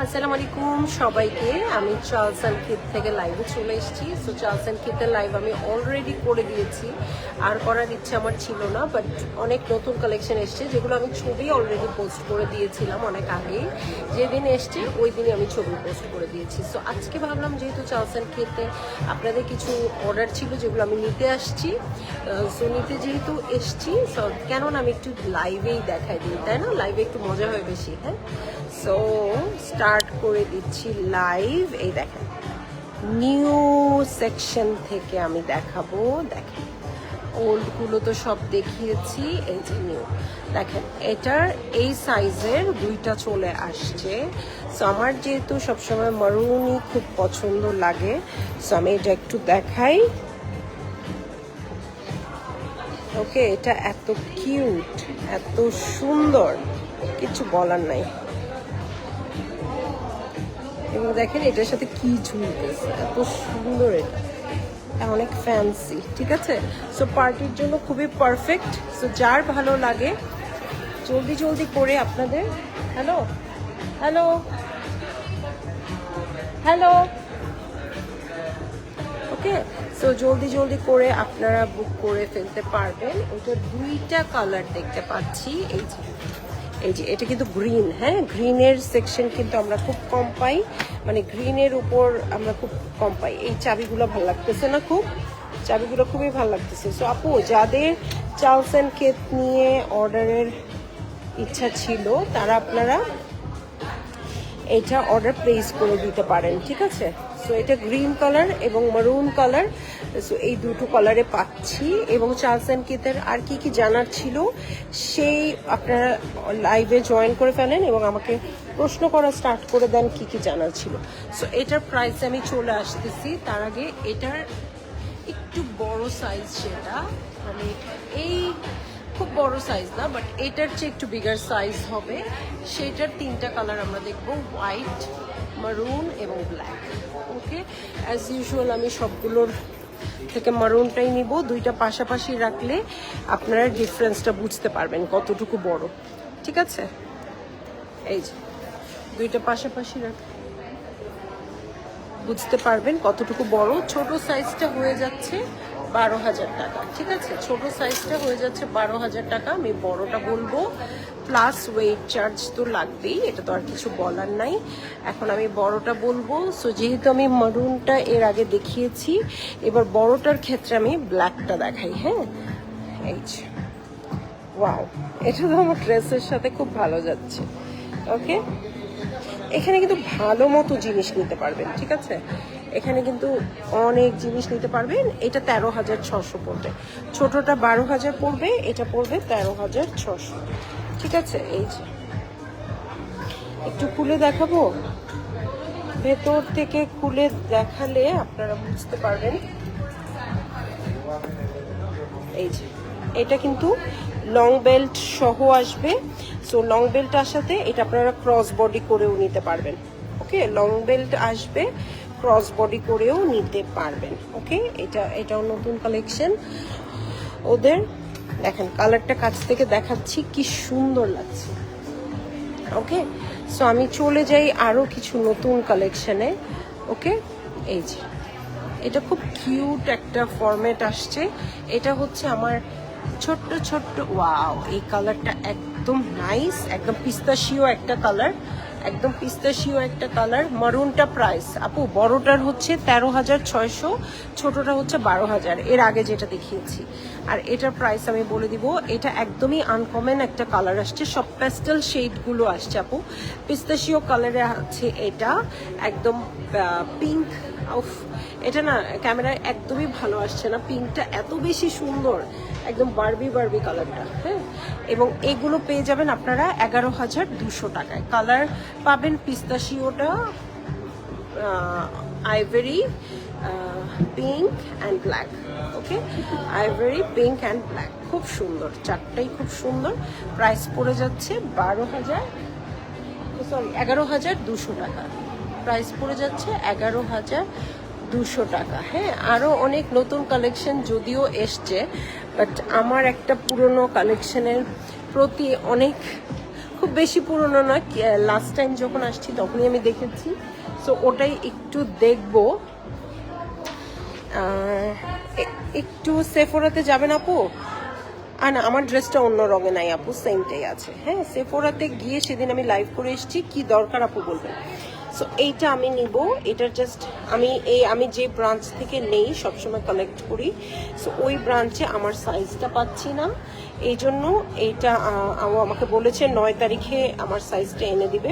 আসসালামু আলাইকুম সবাইকে। আমি চার্লস অ্যান্ড কিথ থেকে লাইভে চলে এসেছি। সো চার্লস অ্যান্ড কিথের লাইভ আমি অলরেডি করে দিয়েছি, আর করার ইচ্ছে আমার ছিল না, বাট অনেক নতুন কালেকশন এসছে যেগুলো আমি ছবি অলরেডি পোস্ট করে দিয়েছিলাম অনেক আগে। যেদিন এসছে ওই দিনই আমি ছবি পোস্ট করে দিয়েছি। সো আজকে ভাবলাম যেহেতু চার্লস অ্যান্ড কিথে আপনাদের কিছু অর্ডার ছিল যেগুলো আমি নিতে আসছি, সো নিতে যেহেতু এসছি, সো কেননা আমি একটু লাইভেই দেখাই দিই, তাই না? লাইভে একটু মজা হয় বেশি। হ্যাঁ, সো স্টার্ট করে দিচ্ছি লাইভ। এই দেখেন, নিউ সেকশন থেকে আমি দেখাবো। দেখেন, ওল্ডগুলো তো সব দেখিয়েছি, এই যে নিউ দেখেন, এটার এই সাইজের দুইটা চলে আসছে। সো আমার যেহেতু সবসময় মারুনই খুব পছন্দ লাগে, সো আমি এটা একটু দেখাই। ওকে, এটা এত কিউট, এত সুন্দর, কিছু বলার নাই। এবং দেখেন এটার সাথে কি ঝুলতেছে, এত সুন্দর, এটা অনেক ফ্যান্সি। ঠিক আছে, সো পার্টির জন্য খুবই পারফেক্ট। সো যার ভালো লাগে জলদি জলদি করে আপনাদের, হ্যালো হ্যালো হ্যালো, ওকে, সো জলদি জলদি করে আপনারা বুক করে ফেলতে পারবেন। ওটা দুইটা কালার দেখতে পাচ্ছি, এই যে এটা কিন্তু গ্রিন। হ্যাঁ, গ্রিনের সেকশন কিন্তু আমরা খুব কম পাই, মানে গ্রিনের উপর আমরা খুব কম পাই। এই চাবিগুলো ভালো লাগতেছে না? খুব চাবিগুলো খুবই ভালো লাগতেছে। সো আপু, যাদের চার্লস অ্যান্ড কিথ নিয়ে অর্ডারের ইচ্ছা ছিল তারা আপনারা এটা অর্ডার প্লেস করে দিতে পারেন। ঠিক আছে, সো এটা গ্রিন কালার এবং মারুন কালার, সো এই দুটো কালারে পাচ্ছি। এবং চার্লস অ্যান্ড কিথের আর কি কি জানার ছিল সেই আপনারা লাইভে জয়েন করে ফেলেন এবং আমাকে প্রশ্ন করা স্টার্ট করে দেন কি কি জানার ছিল। সো এটার প্রাইসে আমি চলে আসতেছি। তার আগে এটার একটু বড় সাইজ, সেটা মানে এই খুব বড় সাইজ না, বাট এটার চেয়ে একটু বিগার সাইজ হবে। সেটার তিনটা কালার আমরা দেখবো, হোয়াইট, মারুন এবং ব্ল্যাক। ওকে, অ্যাজ ইউজুয়াল আমি সবগুলোর থেকে মারুনটাই নিব। দুইটা পাশাপাশি রাখলে আপনারা ডিফারেন্সটা বুঝতে পারবেন কতটুকু বড়। ঠিক আছে, এই যে দুইটা পাশাপাশি রাখলে বুঝতে পারবেন কতটুকু বড়। ছোট সাইজটা হয়ে যাচ্ছে 12,000 টাকা। ঠিক আছে, ছোট সাইজটা হয়ে যাচ্ছে 12,000 টাকা। আমি বড়টা বলবো, প্লাস ওয়েট চার্জ তো লাগবেই, এটা তো আর কিছু বলার নাই। এখন আমি বড়টা বলবো। সো যেহেতু আমি মারুনটা এর আগে দেখিয়েছি, এবার বড়টার ক্ষেত্রে আমি ব্ল্যাকটা দেখাই। হ্যাঁ, এই যে ওয়াও, এটা তো আমার ড্রেসের সাথে খুব ভালো যাচ্ছে। ওকে, এখানে কিন্তু ভালো মতো জিনিস নিতে পারবেন। ঠিক আছে, এখানে কিন্তু অনেক জিনিস নিতে পারবেন। এটা 13,600 পড়বে, ছোটটা 12,000 পড়বে, এটা পড়বে 13,600। ঠিক আছে, এই যে একটু খুলে দেখাবো, ভেতর থেকে খুলে দেখালে আপনারা বুঝতে পারবেন। এই যে এটা কিন্তু লং বেল্ট সহ আসবে। সো লং বেল্ট আসাতে এটা আপনারা ক্রস বডি করেও নিতে পারবেন। ওকে, লং বেল্ট আসবে, ক্রস বডি করেও নিতে পারবেন। ওকে, এটাও নতুন কালেকশন ওদের। দেখেন কালারটা কাছ থেকে দেখাচ্ছি, কি সুন্দর লাগছে। ওকে, সো আমি চলে যাই আরও কিছু নতুন কালেকশনে। ওকে, এই যে এটা খুব কিউট একটা ফরম্যাট আসছে। এটা হচ্ছে আমার ছোট্ট ছোট্ট, ওয়াও, এই কালারটা একদম নাইস, একদম পিস্তাশিও একটা কালার, একদম পিস্তাশিও একটা কালার। মারুনটা প্রাইস আপু বড়টার হচ্ছে 13,600, ছোটটা হচ্ছে 12,000, এর আগে যেটা দেখিয়েছি। আর এটার প্রাইস আমি বলে দিব। এটা একদমই আনকমন একটা কালার আসছে, সব প্যাস্টেল শেডগুলো আসছে আপু। পিস্তাশিও কালারে আছে, এটা একদম পিঙ্ক। উফ, এটা না ক্যামেরায় একদমই ভালো আসছে না, পিঙ্কটা এত বেশি সুন্দর, একদম বারবি বারবি কালারটা। হ্যাঁ, এবং এগুলো পেয়ে যাবেন আপনারা 11,200 টাকায়। কালার পাবেন পিস্তাশিওটা, ivory, pink and black. Okay, ivory, pink and black, খুব সুন্দর, চারটাই খুব সুন্দর। প্রাইস পড়ে যাচ্ছে 11,200 টাকা। প্রাইস পড়ে যাচ্ছে 11,200 টাকা। হ্যাঁ, আরও অনেক নতুন কালেকশন যদিও এসছে, বাট আমার একটা পুরনো কালেকশনের প্রতি খুব খুব বেশি পুরনো না, লাস্ট টাইম যখন আসছি তখনই আমি দেখেছি, সো ওটাই একটু দেখবো। একটু সেফোরাতে যাবেন আপু? আর না, আমার ড্রেসটা অন্য রঙে নাই আপু, সেমটাই আছে। হ্যাঁ, সেফোরাতে গিয়ে সেদিন আমি লাইভ করে এসেছি, কি দরকার আপু বলবেন। সো এইটা আমি নিব, এটার জাস্ট আমি যে ব্রাঞ্চ থেকে নেই সবসময় কালেক্ট করি, সো ওই ব্রাঞ্চে আমার সাইজটা পাচ্ছি না, এই জন্য এইটা আমাকে বলেছে 9 তারিখে আমার সাইজটা এনে দিবে।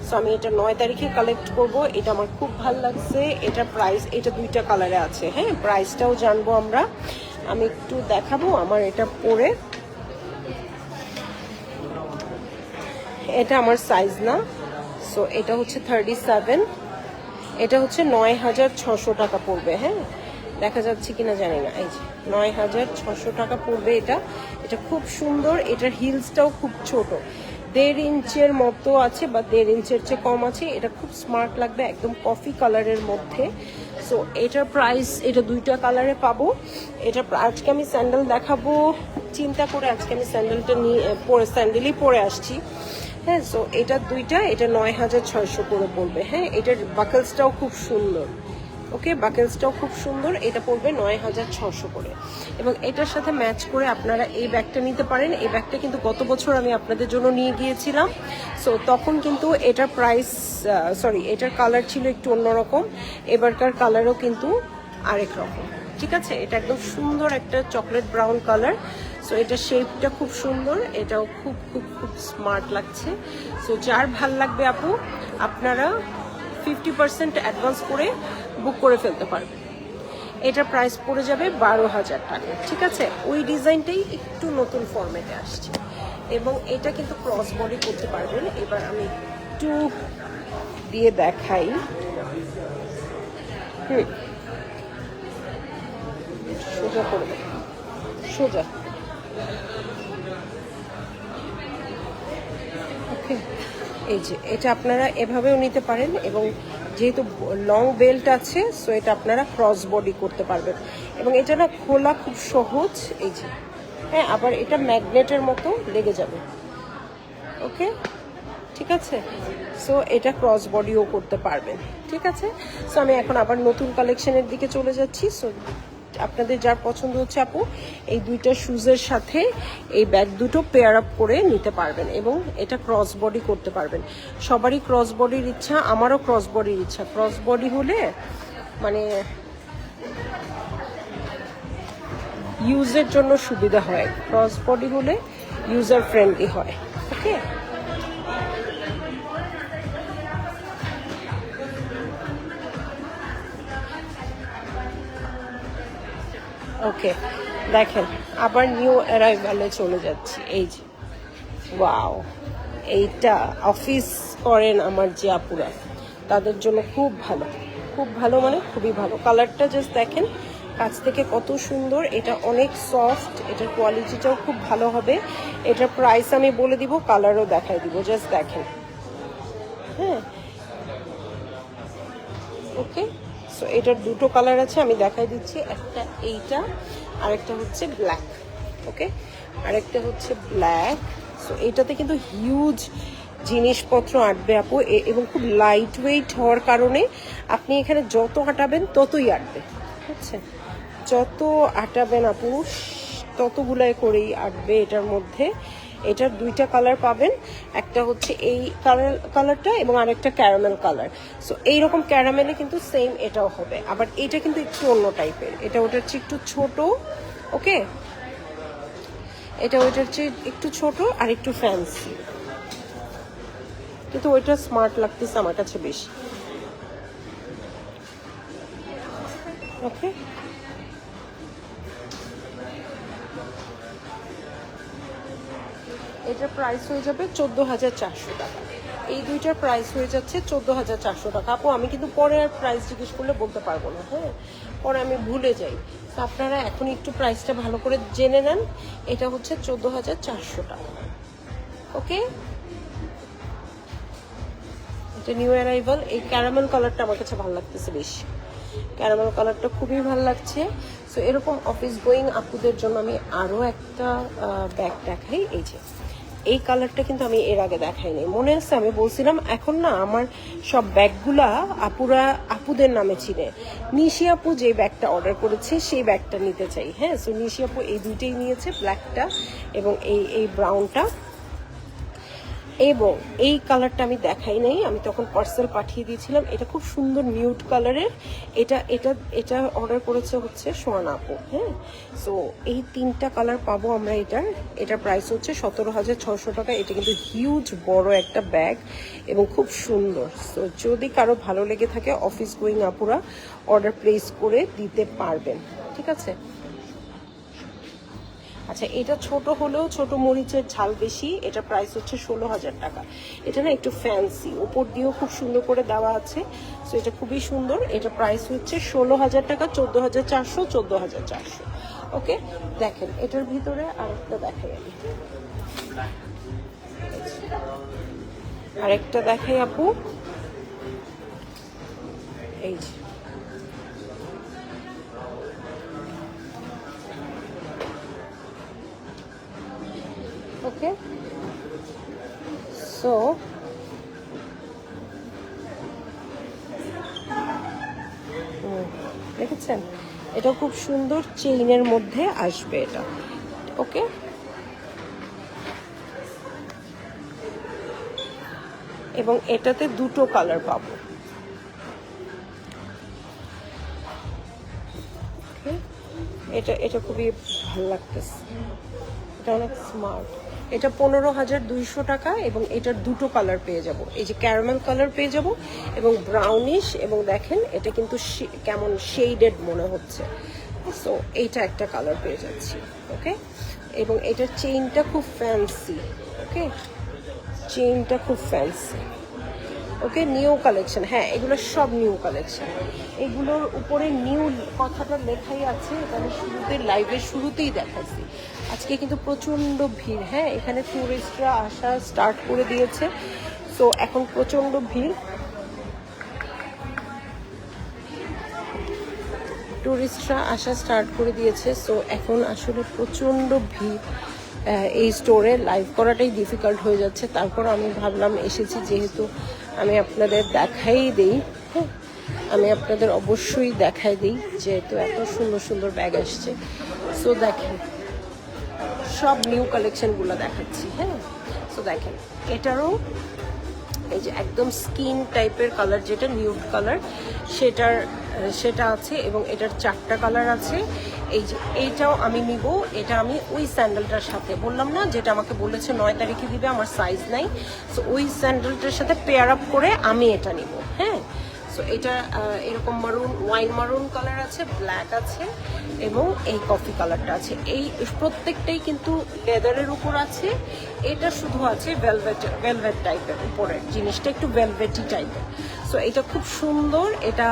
সো আমি এটা 9 তারিখে কালেক্ট করব। এটা আমার খুব ভালো লাগছে। এটা প্রাইস, এটা 2টা কালারে আছে। হ্যাঁ, প্রাইসটাও জানবো আমরা। আমি একটু দেখাবো আমার এটা পরে। এটা আমার সাইজ না, সো এটা হচ্ছে 37, এটা হচ্ছে 9600 টাকা পড়বে। হ্যাঁ, দেখা যাচ্ছে কিনা জানি না, এই যে 9600 টাকা পড়বে। এটা খুব সুন্দর। এটার হিলসটাও খুব ছোট, 1.5 ইঞ্চের মতো আছে বা 1.5 ইঞ্চের চেয়ে কম আছে। এটা খুব স্মার্ট লাগবে, একদম কফি কালারের মধ্যে। সো এটার প্রাইস, এটা 2টা কালারে পাবো। এটা আজকে আমি স্যান্ডেল দেখাবো চিন্তা করে, আজকে আমি স্যান্ডেলটা নিয়ে স্যান্ডেলই পরে আসছি। হ্যাঁ, সো এটা 2টা, এটা 9600 করে পড়বে। হ্যাঁ, এটার বাকেলসটাও খুব সুন্দর। ওকে, বাকেলসটাও খুব সুন্দর। এটা পড়বে 9600 করে। এবং এটার সাথে ম্যাচ করে আপনারা এই ব্যাগটা নিতে পারেন। এই ব্যাগটা কিন্তু গত বছর আমি আপনাদের জন্য নিয়ে গিয়েছিলাম। সো তখন কিন্তু এটার প্রাইস, এটার কালার ছিল একটু অন্যরকম, এবারকার কালারও কিন্তু আরেক রকম। ঠিক আছে, এটা একদম সুন্দর একটা চকলেট ব্রাউন কালার। সো এটা শেপটা খুব সুন্দর, এটাও খুব খুব খুব স্মার্ট লাগছে। সো যার ভাল লাগবে আপু, আপনারা 50% অ্যাডভান্স করে বুক করে ফেলতে পারবেন। এটার প্রাইস পড়ে যাবে 12,000 টাকা। ঠিক আছে, ওই ডিজাইনটাই একটু নতুন ফরম্যাটে আসছে এবং এটা কিন্তু ক্রস বডি করতে পারবেন। এবার আমি একটু দিয়ে দেখাই। সোজা করবে, সোজা। ওকে, এই যে এটা আপনারা এভাবেও নিতে পারেন এবং যেহেতু লং বেল্ট আছে, সো এটা আপনারা ক্রস বডি করতে পারবেন এবং এটা না খোলা খুব সহজ। এই যে, হ্যাঁ, আবার এটা ম্যাগনেটের মতো লেগে যাবে। ওকে, ঠিক আছে। সো এটা ক্রস বডিও করতে পারবেন। ঠিক আছে, সো আমি এখন আবার নতুন কালেকশনের দিকে চলে যাচ্ছি। সো আপনাদের যার পছন্দ হচ্ছে আপু, এই 2টা শুজের সাথে এই ব্যাগ দুটো পেয়ার আপ করে নিতে পারবেন এবং এটা ক্রস বডি করতে পারবেন। সবারই ক্রস বডির ইচ্ছা, আমারও ক্রস বডির ইচ্ছা। ক্রস বডি হলে মানে ইউজের জন্য সুবিধা হয়, ক্রস বডি হলে ইউজার ফ্রেন্ডলি হয়। ওকে, ওকে, দেখেন আবার নিউ অ্যারাইভালে চলে যাচ্ছি। এই যে, ওয়াও, এইটা অফিস করেন আমার যে আপুরা, তাদের জন্য খুব ভালো, খুব ভালো, মানে খুবই ভালো। কালারটা জাস্ট দেখেন কাছ থেকে কত সুন্দর। এটা অনেক সফট, এটার কোয়ালিটিটাও খুব ভালো হবে। এটার প্রাইস আমি বলে দিব, কালারও দেখাই দিব, জাস্ট দেখেন। হ্যাঁ, ওকে, সো এটার 2টো কালার আছে, আমি দেখাই দিচ্ছি। একটা এইটা, আরেকটা হচ্ছে ব্ল্যাক। ওকে, আরেকটা হচ্ছে ব্ল্যাক। সো এইটাতে কিন্তু হিউজ জিনিসপত্র আঁটবে আপু এবং খুব লাইট ওয়েট হওয়ার কারণে আপনি এখানে যত আটাবেন ততই আঁটবে। বুঝছে, যত আটাবেন আপু ততগুলাই করেই আঁটবে এটার মধ্যে। এটার 2টা কালার পাবেন, একটা হচ্ছে এই কালারটা এবং আরেকটা ক্যারামেল কালার। সো এইরকম ক্যারামেলে কিন্তু সেম এটাও হবে, আবার এটা কিন্তু একটু অন্য টাইপের, এটা ওটার চেয়ে একটু ছোট। ওকে, এটা ওইটার চেয়ে একটু ছোট আর একটু ফ্যান্সি, কিন্তু ওইটা স্মার্ট লাগতেছে আমার কাছে বেশি। ওকে, এটার প্রাইস হয়ে যাবে 14,400 টাকা। এই 2টার প্রাইস হয়ে যাচ্ছে 14,400 টাকা। আপু আমি কিন্তু পরে আর প্রাইস জিজ্ঞেস করলে বলতে পারবো না। হ্যাঁ, পরে আমি ভুলে যাই। তো আপনারা এখন একটু প্রাইসটা ভালো করে জেনে নেন। এটা হচ্ছে 14,400 টাকা। ওকে, এটা নিউ অ্যারাইভাল। এই ক্যারামেল কালারটা আমার কাছে ভালো লাগতেছে বেশি, ক্যারামেল কালারটা খুবই ভালো লাগছে। সো এরকম অফিস গোয়িং আপুদের জন্য আমি আরও একটা ব্যাগ দেখাই। এই যে এই কালারটা কিন্তু আমি এর আগে দেখাইনি, মনে আছে আমি বলছিলাম এখন না আমার সব ব্যাগগুলা আপুদের নামে চিনে। নিশি আপু যে ব্যাগটা অর্ডার করেছে সেই ব্যাগটা নিতে চাই। হ্যাঁ, সো নিশি আপু এই দুইটাই নিয়েছে, ব্ল্যাকটা এবং এই ব্রাউনটা। এবং এই কালারটা আমি দেখাই নাই, আমি তখন পার্সেল পাঠিয়ে দিয়েছিলাম। এটা খুব সুন্দর নিউড কালারের। এটা এটা এটা অর্ডার করেছে হচ্ছে সোহানা আপু। হ্যাঁ, সো এই 3টা কালার পাবো আমরা। এটার প্রাইস হচ্ছে 17,600 টাকা। এটা কিন্তু হিউজ বড় একটা ব্যাগ এবং খুব সুন্দর। সো যদি কারো ভালো লেগে থাকে অফিস গোয়িং আপুরা অর্ডার প্লেস করে দিতে পারবেন। ঠিক আছে। আচ্ছা, এটা ছোট হলেও ছোট মরিচের ঝাল বেশি। এটা প্রাইস হচ্ছে 16,000 টাকা। এটা না একটু ফ্যান্সি, উপর দিয়েও খুব সুন্দর করে দেওয়া আছে। সো এটা খুবই সুন্দর। এটা প্রাইস হচ্ছে 16,000 টাকা, 14,400, 14,400। ওকে, দেখেন এটার ভিতরে আরেকটা দেখাই আমি, আরেকটা দেখাই আপু। এই যে ওকে, সো দেখেছেন, এটা খুব সুন্দর চেইনের মধ্যে আসবে এটা। ওকে, এবং এটাতে দুটো কালার পাবো। এটা এটা খুবই ভালো লাগতেছে, এটা অনেক স্মার্ট। এটা 15,200 টাকা এবং এটার দুটো কালার পেয়ে যাব। এই যে ক্যারামেল কালার পেয়ে যাব এবং ব্রাউনিশ, এবং দেখেন এটা কিন্তু কেমন শেডেড মনে হচ্ছে। সো এইটা একটা কালার পেয়ে যাচ্ছি। ওকে, এবং এটার চেইনটা খুব ফ্যান্সি। ওকে, চেইনটা খুব ফ্যান্সি। ওকে, নিউ কালেকশন। হ্যাঁ, এগুলো সব নিউ কালেকশন। এগুলোর উপরে নিউ কথাটা লেখাই আছে। এটা আমি লাইভের শুরুতেই দেখাচ্ছি। আজকে কিন্তু প্রচণ্ড ভিড়। হ্যাঁ, এখানে ট্যুরিস্টরা আসা স্টার্ট করে দিয়েছে। সো এখন প্রচণ্ড ভিড়, ট্যুরিস্টরা আসা স্টার্ট করে দিয়েছে। সো এখন আসলে প্রচণ্ড ভিড়। এই স্টোরে লাইভ করাটাই ডিফিকাল্ট হয়ে যাচ্ছে। তারপর আমি ভাবলাম এসেছি যেহেতু আমি আপনাদের দেখাই দিই। হ্যাঁ, আমি আপনাদের অবশ্যই দেখাই দিই যেহেতু এত সুন্দর সুন্দর ব্যাগ আসছে। সো দেখেন সব নিউ কালেকশনগুলো দেখাচ্ছি। হ্যাঁ, সো দেখেন এটারও এই যে একদম স্কিন টাইপের কালার, যেটা নিউড কালার সেটা আছে এবং এটার 4টা কালার আছে। এই যে এইটাও আমি নিব। এটা আমি ওই স্যান্ডেলটার সাথে বললাম না, যেটা আমাকে বলেছে 9 তারিখে দিবে, আমার সাইজ নাই। সো ওই স্যান্ডেলটার সাথে পেয়ার আপ করে আমি এটা নিব। হ্যাঁ, সো এটা এরকম মারুন, ওয়াইন মারুন কালার আছে, ব্ল্যাক আছে এবং এই কফি কালারটা আছে। এই প্রত্যেকটাই কিন্তু লেদারের উপর আছে। এটা শুধু আছে ভেলভেট টাইপের উপরের জিনিসটা, একটু ভেলভেটি টাইপের। সো এটা খুব সুন্দর, এটা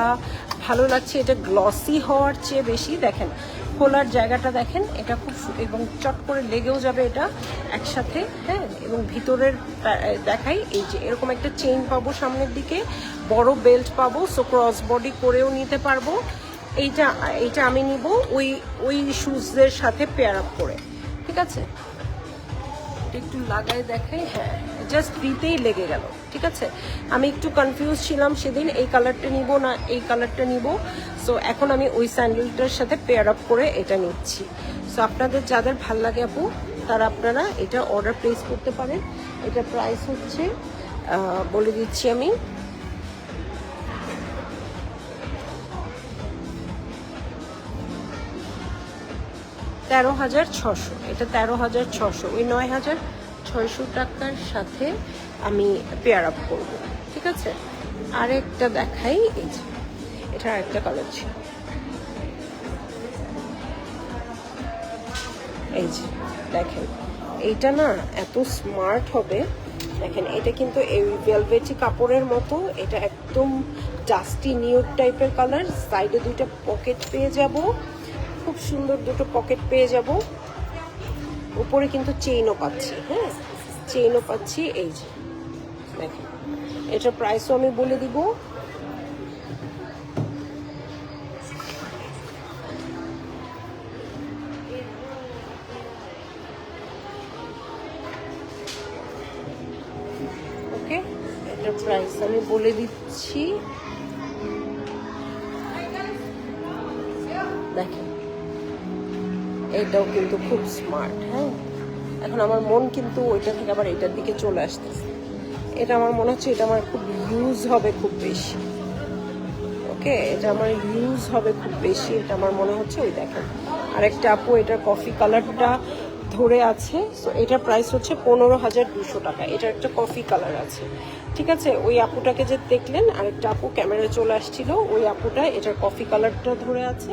ভালো লাগছে। এটা গ্লসি হওয়ার চেয়ে বেশি দেখেন খোলার জায়গাটা দেখেন, এটা খুব এবং চট করে লেগেও যাবে এটা একসাথে। হ্যাঁ, এবং ভিতরের দেখাই এই যে এরকম একটা চেইন পাবো সামনের দিকে, বড় বেল্ট পাবো। সো ক্রস বডি করেও নিতে পারবো। এইটা আমি নিব ওই শুজের সাথে পেয়ার আপ করে। ঠিক আছে, একটু লাগাই দেখাই। হ্যাঁ, জাস্ট দিতেই লেগে গেল। ঠিক আছে, আমি একটু কনফিউজ ছিলাম সেদিন এই কালারটা নিব না এই কালারটা নিব। সো এখন আমি ওই স্যান্ডেলটার সাথে পেয়ার আপ করে এটা নিচ্ছি। সো আপনাদের যাদের ভাল লাগে আপু তারা আপনারা এটা অর্ডার প্লেস করতে পারেন। এটা প্রাইস হচ্ছে বলে দিচ্ছি আমি, $13,600। এটা 13,600, ওই 9,600 টাকার সাথে আমি পেয়ার আপ করবো। ঠিক আছে, আরেকটা দেখাই। এই যে এটা আরেকটা কালার ছিল, এই যে দেখেন এইটা না এত স্মার্ট হবে। দেখেন এটা কিন্তু এই ভেলভেটি কাপড়ের মতো, এটা একদম ডাস্টি নিউড টাইপের কালার। সাইডে 2টা পকেট পেয়ে যাব, খুব সুন্দর 2টো পকেট পেয়ে যাব। উপরে কিন্তু চেইনও পাচ্ছি। হ্যাঁ, চেইনও পাচ্ছি। এই যে দেখেন এটার প্রাইসও আমি বলে দিব। ওকে, এটার প্রাইস আমি বলে দিচ্ছি। দেখেন এটাও কিন্তু খুব স্মার্ট। হ্যাঁ, এখন আমার মন কিন্তু ওইটা থেকে আবার এটার দিকে চলে আসতেছে। এটা আমার মনে হচ্ছে এটা আমার খুব ইউজ হবে খুব বেশি। ওকে, এটা আমার ইউজ হবে খুব বেশি, এটা আমার মনে হচ্ছে। ওই দেখেন আরেকটা আপু এটার কফি কালারটা ধরে আছে। সো এটার প্রাইস হচ্ছে 15,200 টাকা। এটার একটা কফি কালার আছে, ঠিক আছে। ওই আপুটাকে যে দেখলেন, আরেকটা আপু ক্যামেরায় চলে আসছিল, ওই আপুটা এটার কফি কালারটা ধরে আছে।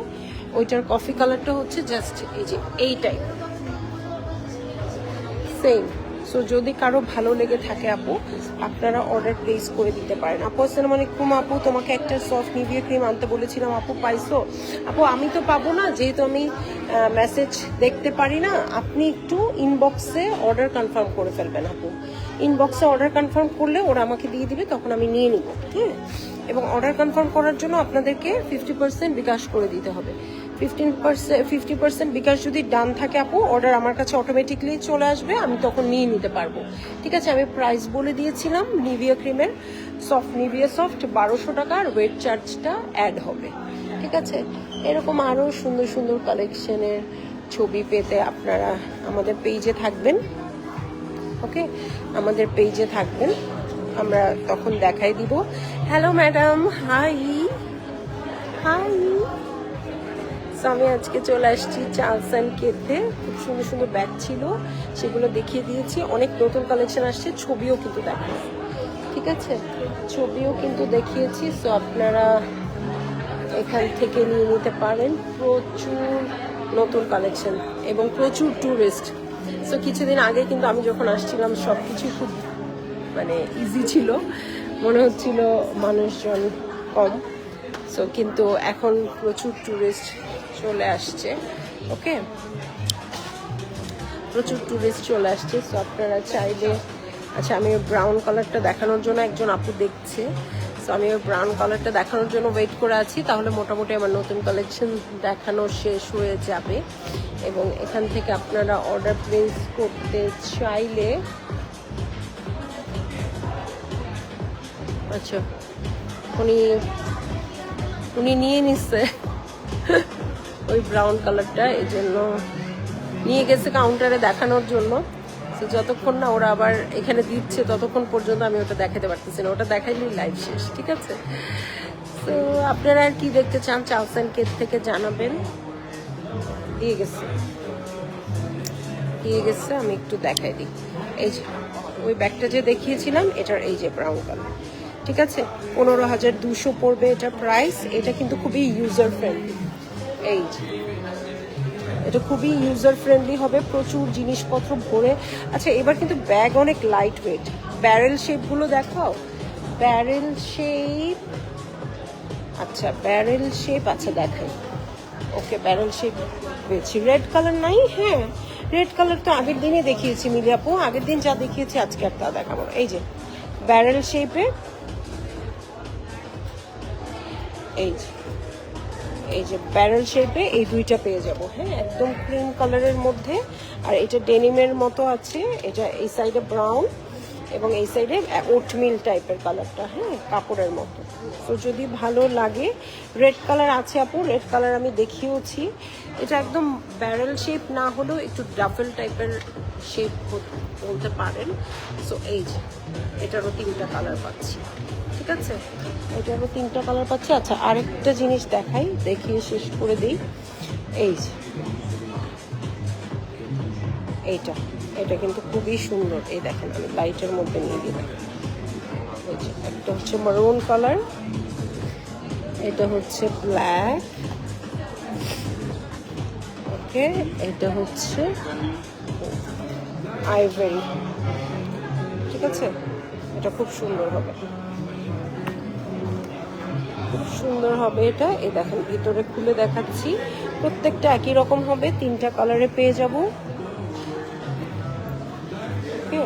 ওইটার কফি কালারটা হচ্ছে জাস্ট এই যে এই টাইপ সেম। সো যদি কারো ভালো লেগে থাকে আপু, আপনারা অর্ডার প্লেস করে দিতে পারেন। আপু আসসালামু আলাইকুম। আপু তোমাকে একটা সফট নিভিয়া ক্রিম আনতে বলেছিলাম, আপু পাইছো? আপু আমি তো পাবো না, যেহেতু আমি মেসেজ দেখতে পারি না। আপনি একটু ইনবক্সে অর্ডার কনফার্ম করে ফেলবেন আপু। ইনবক্সে অর্ডার কনফার্ম করলে ওরা আমাকে দিয়ে দিবে, তখন আমি নিয়ে নিব। হ্যাঁ, এবং অর্ডার কনফার্ম করার জন্য আপনাদেরকে 50% বিকাশ করে দিতে হবে। 50% বিকাশ যদি ডান থাকে আপু, অর্ডার আমার কাছে অটোমেটিকলি চলে আসবে, আমি তখন নিয়ে নিতে পারবো। ঠিক আছে, আমি প্রাইস বলে দিয়েছিলাম নিভিয়া ক্রিমের। নিভিয়া সফট 1200 টাকা, আর ওয়েট চার্জটা অ্যাড হবে। ঠিক আছে, এরকম আরও সুন্দর সুন্দর কালেকশনের ছবি পেতে আপনারা আমাদের পেজে থাকবেন। ওকে, আমাদের পেজে থাকবেন, আমরা তখন দেখাই দিব। Hello madam, high high. আমি আজকে চলে আসছি চার্লস অ্যান্ড কেতে। খুব সুন্দর সুন্দর ব্যাগ ছিল, সেগুলো দেখিয়ে দিয়েছি। অনেক নতুন কালেকশন আসছে, ছবিও কিন্তু দেখাচ্ছি। ঠিক আছে, ছবিও কিন্তু দেখিয়েছি। সো আপনারা এখান থেকে নিয়ে নিতে পারেন। প্রচুর নতুন কালেকশন এবং প্রচুর ট্যুরিস্ট। সো কিছুদিন আগে কিন্তু আমি যখন আসছিলাম সব কিছু খুব মানে ইজি ছিল, মনে হচ্ছিল মানুষজন কম। সো কিন্তু এখন প্রচুর ট্যুরিস্ট চলে আসছে। ওকে, প্রচুর ট্যুরিস্ট চলে আসছে। সো আপনারা চাইলে, আচ্ছা আমি ব্রাউন কালারটা দেখানোর জন্য একজন আপু দেখছে। সো আমি ওই ব্রাউন কালারটা দেখানোর জন্য ওয়েট করে আছি, তাহলে মোটামুটি আমার নতুন কালেকশন দেখানো শেষ হয়ে যাবে। এবং এখান থেকে আপনারা অর্ডার প্লেস করতে চাইলে, আচ্ছা উনি নিয়ে নিচ্ছে ওই ব্রাউন কালারটা, এই জন্য নিয়ে গেছে কাউন্টারে দেখানোর জন্য। তো যতক্ষণ না ওরা আবার এখানে দিচ্ছে, ততক্ষণ পর্যন্ত আমি ওটা দেখাতে পারতেছি না। ওটা দেখাইলেই লাইভ শেষ। ঠিক আছে, তো আপনারা আর কি দেখতে চান চার্লস অ্যান্ড কেত থেকে জানাবেন। দিয়ে গেছে, আমি একটু দেখাই দিই। এই যে ওই ব্যাগটা যে দেখিয়েছিলাম, এটার এই যে ব্রাউন কালার। ঠিক আছে, 15,200 পড়বে এটা প্রাইস। এটা কিন্তু খুবই ইউজার ফ্রেন্ডলি। এই যে এটা খুবই ইউজার ফ্রেন্ডলি হবে, প্রচুর জিনিসপত্র ভরে। আচ্ছা এবার কিন্তু ব্যাগ অনেক লাইট ওয়েট। ব্যারেল শেপগুলো দেখাও, ব্যারেল শেপ। আচ্ছা ব্যারেল শেপ, আচ্ছা দেখাই। ওকে, ব্যারেল শেপ পেয়েছি। রেড কালার নাই? হ্যাঁ, রেড কালার তো আগের দিনে দেখিয়েছি মিলি আপু। আগের দিন যা দেখিয়েছি আজকে আর তা দেখাবো। এই যে ব্যারেল শেপে, এই যে ব্যারেল শেপে এই দুইটা পেয়ে যাব। হ্যাঁ, একদম ক্রিম কালারের মধ্যে। আর এটা ডেনিমের মতো আছে, এটা এই সাইডে ব্রাউন এবং এই সাইডে ওটমিল টাইপের কালারটা। হ্যাঁ, কাপড়ের মতো। তো যদি ভালো লাগে, রেড কালার আছে আপু, রেড কালার আমি দেখিয়েছি। এটা একদম ব্যারেল শেপ না হলেও একটু ডাফেল টাইপের শেপ বলতে পারেন। সো এই যে এটারও 3টা কালার পাচ্ছি। ঠিক আছে, এটারও 3টা কালার পাচ্ছি। আচ্ছা আরেকটা জিনিস দেখাই, দেখিয়ে শেষ করে দিই। এই যে এটা কিন্তু খুবই সুন্দর। এই দেখেন, আমি লাইটের মধ্যে নিয়ে দিলাম। এই যে একটা হচ্ছে মারুন কালার, এটা হচ্ছে ব্ল্যাক। ওকে, এটা হচ্ছে আইভরি। ঠিক আছে, এটা খুব সুন্দর হবে, খুব সুন্দর হবে এটা। এই দেখেন ভিতরে খুলে দেখাচ্ছি, প্রত্যেকটা একই রকম হবে, 3টা কালারে পেয়ে যাব। ওকে,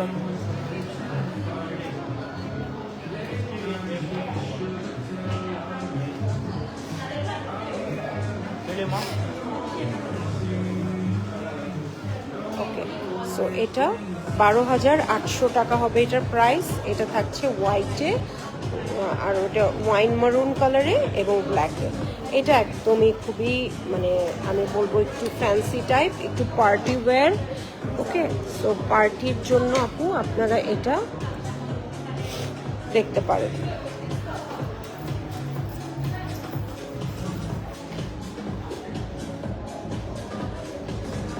ওকে। সো এটা 12,800 টাকা হবে এটার প্রাইস। এটা থাকছে হোয়াইটে, আর ওটা ওয়াইন মারুন কালারে এবং ব্ল্যাকে। এটা একদমই খুবই মানে আমি বলবো একটু ফ্যান্সি টাইপ, একটু পার্টি ওয়্যার। ওকে, সো পার্টির জন্য আপু আপনারা এটা দেখতে পারেন।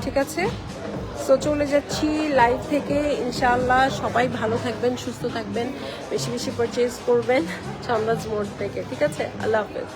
ঠিক আছে, সো চলে যাচ্ছি লাইভ থেকে। ইনশাআল্লাহ সবাই ভালো থাকবেন, সুস্থ থাকবেন, বেশি বেশি পারচেজ করবেন চান্দাজ মোড় থেকে। ঠিক আছে, আল্লাহ হাফেজ।